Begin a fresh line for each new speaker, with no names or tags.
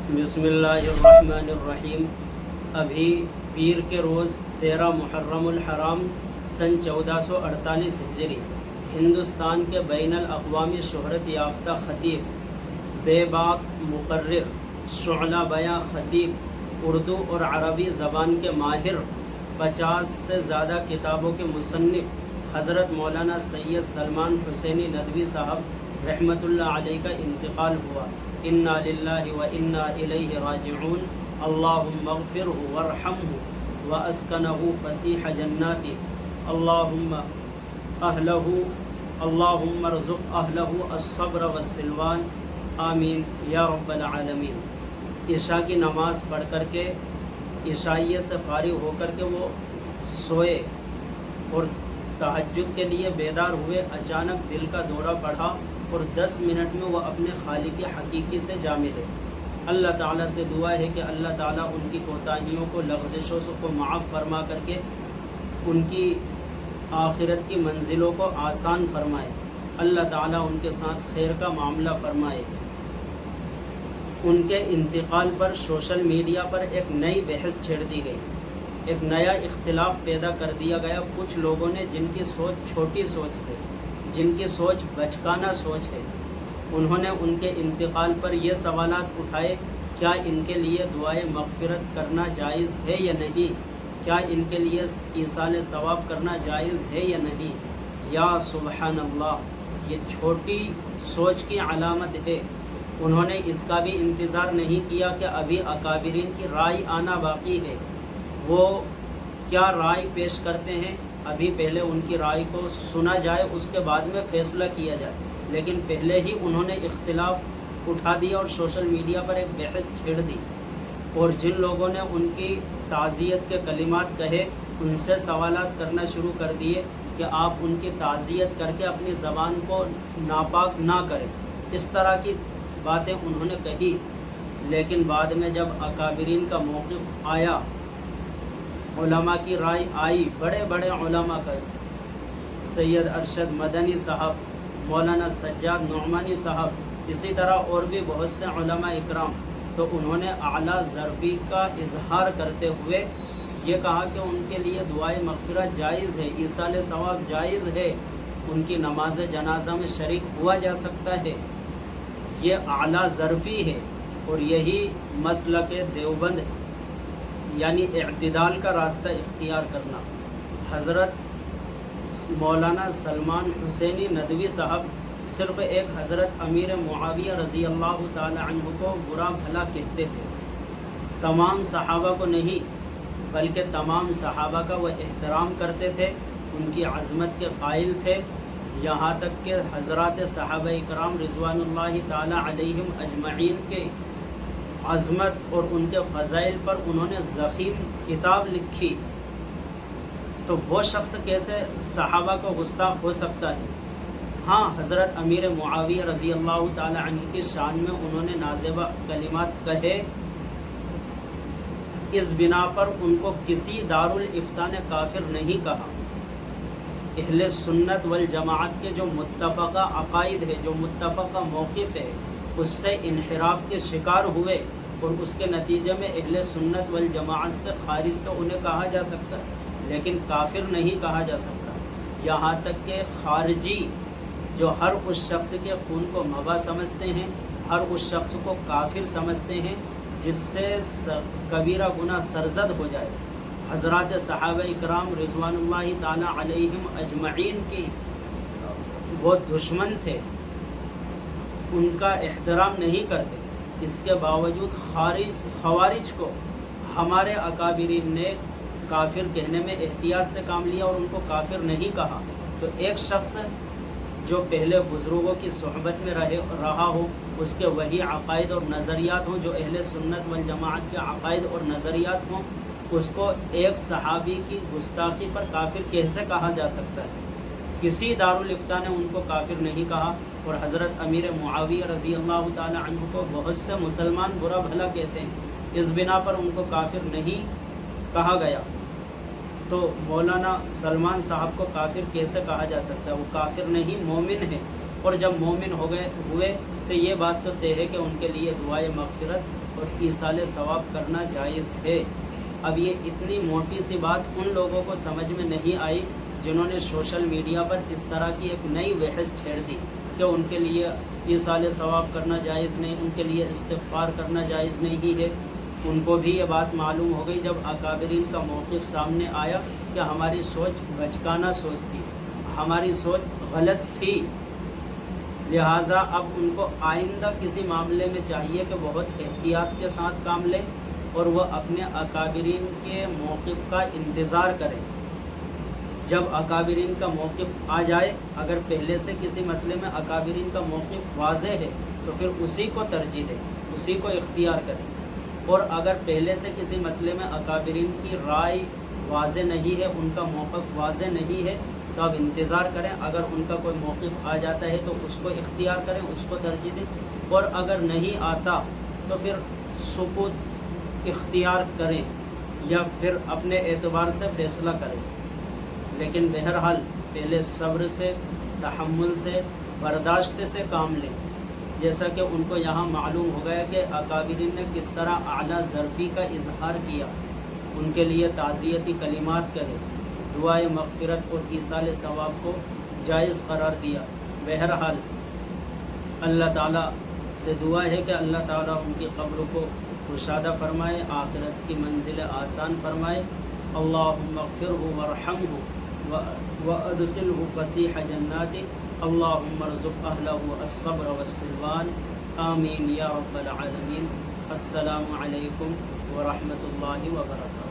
بسم اللہ الرحمن الرحیم۔ ابھی پیر کے روز 13 محرم الحرام سن 1448 ہجری ہندوستان کے بین الاقوامی شہرت یافتہ خطیب، بے باک مقرر، شعلہ بیاں خطیب، اردو اور عربی زبان کے ماہر، 50 سے زیادہ کتابوں کے مصنف حضرت مولانا سید سلمان حسینی ندوی صاحب رحمۃ اللہ علیہ کا انتقال ہوا۔ انا للہ و انا الیہ راجعون۔ اللہم اغفرہ وارحمہ واسکنہ فسیح جناتی۔ اللہم ارزق اہلہ الصبر والسلوان، آمین یا رب العالمین۔ عشاء کی نماز پڑھ کر کے عشائیے سے فارغ ہو کر کے وہ سوئے اور تہجد کے لیے بیدار ہوئے۔ اچانک دل کا دورہ پڑا اور 10 منٹ میں وہ اپنے خالق حقیقی سے جا ملے۔ اللہ تعالیٰ سے دعا ہے کہ اللہ تعالیٰ ان کی کوتاہیوں کو، لغزشوں کو معاف فرما کر کے ان کی آخرت کی منزلوں کو آسان فرمائے۔ اللہ تعالیٰ ان کے ساتھ خیر کا معاملہ فرمائے۔ ان کے انتقال پر سوشل میڈیا پر ایک نئی بحث چھیڑ دی گئی، ایک نیا اختلاف پیدا کر دیا گیا۔ کچھ لوگوں نے، جن کی سوچ چھوٹی سوچ ہے، جن کی سوچ بچکانہ سوچ ہے، انہوں نے ان کے انتقال پر یہ سوالات اٹھائے: کیا ان کے لیے دعائے مغفرت کرنا جائز ہے یا نہیں؟ کیا ان کے لیے ایصال ثواب کرنا جائز ہے یا نہیں؟ یا سبحان اللہ، یہ چھوٹی سوچ کی علامت ہے۔ انہوں نے اس کا بھی انتظار نہیں کیا کہ ابھی اکابرین کی رائے آنا باقی ہے، وہ کیا رائے پیش کرتے ہیں۔ ابھی پہلے ان کی رائے کو سنا جائے، اس کے بعد میں فیصلہ کیا جائے۔ لیکن پہلے ہی انہوں نے اختلاف اٹھا دیا اور سوشل میڈیا پر ایک بحث چھیڑ دی، اور جن لوگوں نے ان کی تعزیت کے کلمات کہے، ان سے سوالات کرنا شروع کر دیے کہ آپ ان کی تعزیت کر کے اپنی زبان کو ناپاک نہ کریں۔ اس طرح کی باتیں انہوں نے کہی۔ لیکن بعد میں جب اکابرین کا موقف آیا، علماء کی رائے آئی، بڑے بڑے علماء کا، سید ارشد مدنی صاحب، مولانا سجاد نعمانی صاحب، اسی طرح اور بھی بہت سے علماء اکرام، تو انہوں نے اعلیٰ ظرفی کا اظہار کرتے ہوئے یہ کہا کہ ان کے لیے دعائے مغفرت جائز ہے، ایصال ثواب جائز ہے، ان کی نماز جنازہ میں شریک ہوا جا سکتا ہے۔ یہ اعلیٰ ظرفی ہے اور یہی مسلک دیوبند ہے، یعنی اعتدال کا راستہ اختیار کرنا۔ حضرت مولانا سلمان حسینی ندوی صاحب صرف ایک حضرت امیر معاویہ رضی اللہ تعالی عنہ کو برا بھلا کہتے تھے، تمام صحابہ کو نہیں، بلکہ تمام صحابہ کا وہ احترام کرتے تھے، ان کی عظمت کے قائل تھے، یہاں تک کہ حضرات صحابہ کرام رضوان اللہ تعالی علیہم اجمعین کے عظمت اور ان کے فضائل پر انہوں نے ضخیم کتاب لکھی۔ تو وہ شخص کیسے صحابہ کو گستاخ ہو سکتا ہے؟ ہاں، حضرت امیر معاویہ رضی اللہ تعالی عنہ کی شان میں انہوں نے نازیبہ کلمات کہے، اس بنا پر ان کو کسی دارالافتاء نے کافر نہیں کہا۔ اہل سنت والجماعت کے جو متفقہ عقائد ہے، جو متفقہ موقف ہے، اس سے انحراف کے شکار ہوئے، اور اس کے نتیجے میں اہل سنت والجماعت سے خارج تو انہیں کہا جا سکتا ہے، لیکن کافر نہیں کہا جا سکتا۔ یہاں تک کہ خارجی جو ہر اس شخص کے خون کو مباح سمجھتے ہیں، ہر اس شخص کو کافر سمجھتے ہیں جس سے کبیرہ گناہ سرزد ہو جائے، حضرات صحابہ اکرام رضوان اللہ تعالی علیہم اجمعین کی وہ دشمن تھے، ان کا احترام نہیں کرتے۔ اس کے باوجود خوارج کو ہمارے اکابرین نے کافر کہنے میں احتیاط سے کام لیا اور ان کو کافر نہیں کہا۔ تو ایک شخص جو پہلے بزرگوں کی صحبت میں رہا ہو، اس کے وہی عقائد اور نظریات ہوں جو اہل سنت والجماعت کے عقائد اور نظریات ہوں، اس کو ایک صحابی کی گستاخی پر کافر کیسے کہا جا سکتا ہے؟ کسی دارالافتاء نے ان کو کافر نہیں کہا، اور حضرت امیر معاویہ رضی اللہ تعالی عنہ کو بہت سے مسلمان برا بھلا کہتے ہیں، اس بنا پر ان کو کافر نہیں کہا گیا۔ تو مولانا سلمان صاحب کو کافر کیسے کہا جا سکتا ہے؟ وہ کافر نہیں، مومن ہے۔ اور جب مومن ہوئے تو یہ بات تو طے ہے کہ ان کے لیے دعائے مغفرت اور ایصال ثواب کرنا جائز ہے۔ اب یہ اتنی موٹی سی بات ان لوگوں کو سمجھ میں نہیں آئی جنہوں نے سوشل میڈیا پر اس طرح کی ایک نئی بحث چھیڑ دی کہ ان کے لیے ایصال ثواب کرنا جائز نہیں، ان کے لیے استغفار کرنا جائز نہیں ہے۔ ان کو بھی یہ بات معلوم ہو گئی جب اکابرین کا موقف سامنے آیا کہ ہماری سوچ بچکانہ سوچ تھی، ہماری سوچ غلط تھی، لہٰذا اب ان کو آئندہ کسی معاملے میں چاہیے کہ بہت احتیاط کے ساتھ کام لیں اور وہ اپنے اکابرین کے موقف کا انتظار کریں۔ جب اکابرین کا موقف آ جائے، اگر پہلے سے کسی مسئلے میں اکابرین کا موقف واضح ہے تو پھر اسی کو ترجیح دیں، اسی کو اختیار کریں، اور اگر پہلے سے کسی مسئلے میں اکابرین کی رائے واضح نہیں ہے، ان کا موقف واضح نہیں ہے، تو اب انتظار کریں۔ اگر ان کا کوئی موقف آ جاتا ہے تو اس کو اختیار کریں، اس کو ترجیح دیں، اور اگر نہیں آتا تو پھر سکوت اختیار کریں یا پھر اپنے اعتبار سے فیصلہ کریں۔ لیکن بہرحال پہلے صبر سے، تحمل سے، برداشت سے کام لیں، جیسا کہ ان کو یہاں معلوم ہو گیا کہ اکابرین نے کس طرح اعلیٰ ظرفی کا اظہار کیا، ان کے لیے تعزیتی کلمات کہے، دعائے مغفرت اور ایصال ثواب کو جائز قرار دیا۔ بہرحال اللہ تعالیٰ سے دعا ہے کہ اللہ تعالیٰ ان کی قبر کو کشادہ فرمائے، آخرت کی منزل آسان فرمائے۔ اللہم اغفرہ ورحمہ وادخلہ فسیح جناتک، اللہم ارزق اہلہ الصبر والسلوان، آمین یا رب العالمین۔ السلام علیکم ورحمۃ اللہ وبرکاتہ۔